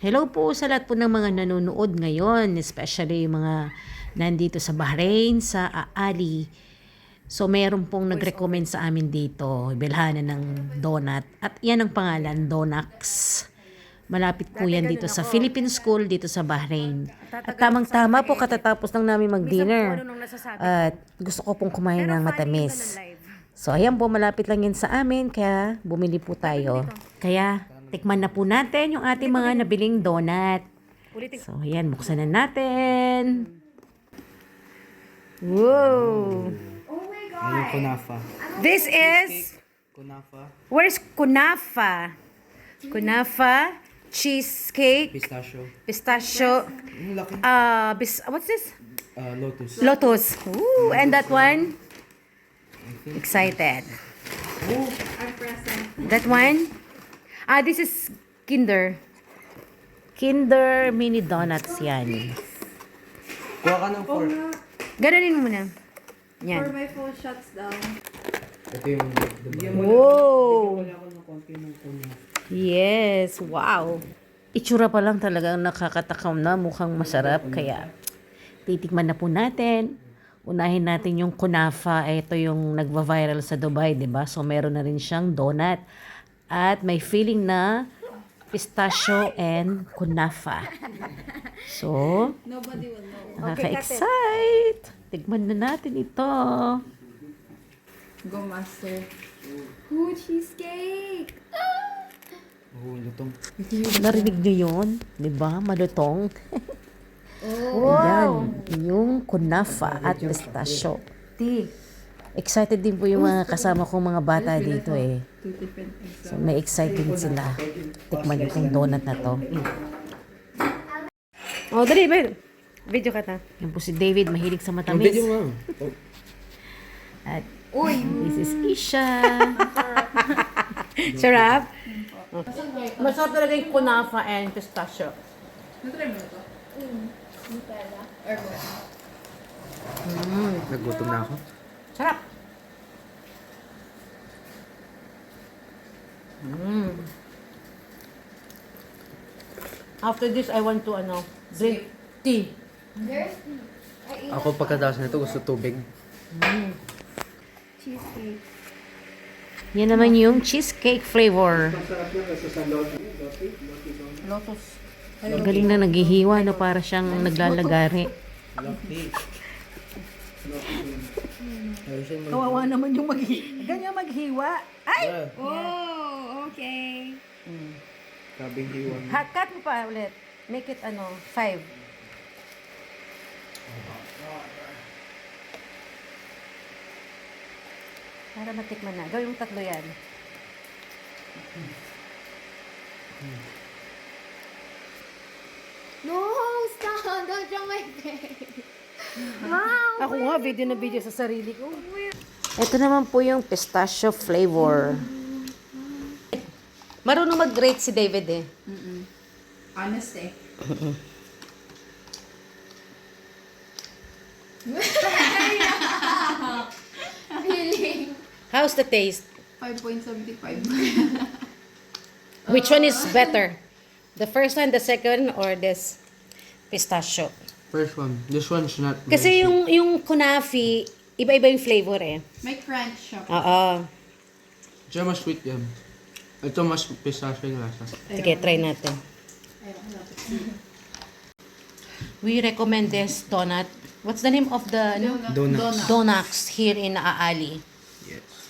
Hello po sa lahat po ng mga nanonood ngayon, especially yung mga nandito sa Bahrain, sa Aali. So, meron pong nag-recommend sa amin dito, bilhanan ng donut. At yan ang pangalan, Donax. Malapit po yan dito sa Philippine School, dito sa Bahrain. At tamang-tama po katatapos lang namin mag-dinner. At gusto ko pong kumain ng matamis. So, ayan po, malapit lang yan sa amin, kaya bumili po tayo. Kaya, tikman na po natin yung ating mga nabiling donut. So, ayan, buksan na natin. Wow! Yung kunafa. This is, Kunafa. where's kunafa? Kunafa, cheesecake, pistachio, Yung laki. what's this? Lotus. Lotus. Ooh, and that one? Excited. That one? This is Kinder. Kinder mini donuts yan. Kuha ka ng fork. Ganonin mo muna. For Yan. my phone shuts down. Ito yung Wow! Wala ko ng konti ng kunafa. Yes, wow. Itsura pa lang talagang nakakatakam na, mukhang masarap. Kaya titikman na po natin. Unahin natin yung kunafa. Ito yung nagva-viral sa Dubai, di ba? So meron na rin siyang donut. At may feeling na pistachio and kunafa. So, Nobody will know. nakaka-excite. Tikman na natin ito. Go master. Ooh, cheesecake! Oo, lutong. Narinig niyo yun? Di ba? Malutong. Oh, Yan. Yung kunafa at pistachio. Excited din po yung mga kasama kong mga bata dito eh. two different things. So may excited sila. Tikman itong donut na to. Oh, dali, Ben. Video ka ta. Yan po si David, mahilig sa Ang matamis. video mo. At this is Isha. Sarap? Masarap talaga yung kunafa and pistachio. Natry mo ito? Nutella? Or what? Nagutom na ako. Sarap. After this, I want to drink tea. There's Ako pagkatapos nito gusto tubig. cheesecake. Yan naman yung cheesecake flavor. Lotus. Ang galing na naghihiwa, no, para siyang naglalagari. Kawawa naman yung ganyan maghiwa. Ay! Oh, okay. Sabing hiwan. Cut mo pa ulit. Make it 5. Para matikman na. Gawin mo 3 yan. No, stop! Don't draw my face. Wow! Ako nga, video na video sa sarili ko. Ito naman po yung pistachio flavor. Marunong mag-grate si David eh. Honest eh. Feeling. How's the taste? 5.75. Which one is better? The first one, the second, or this pistachio? First one. This one's not very Kasi sweet. yung kunafi, iba-iba yung flavor eh. May crunch siya. Oo. Siya mas sweet yan. Ito mas pistachio yung lasa. Sige, try natin. We recommend this donut. What's the name of the Donut. Donax here in Aali? Yes.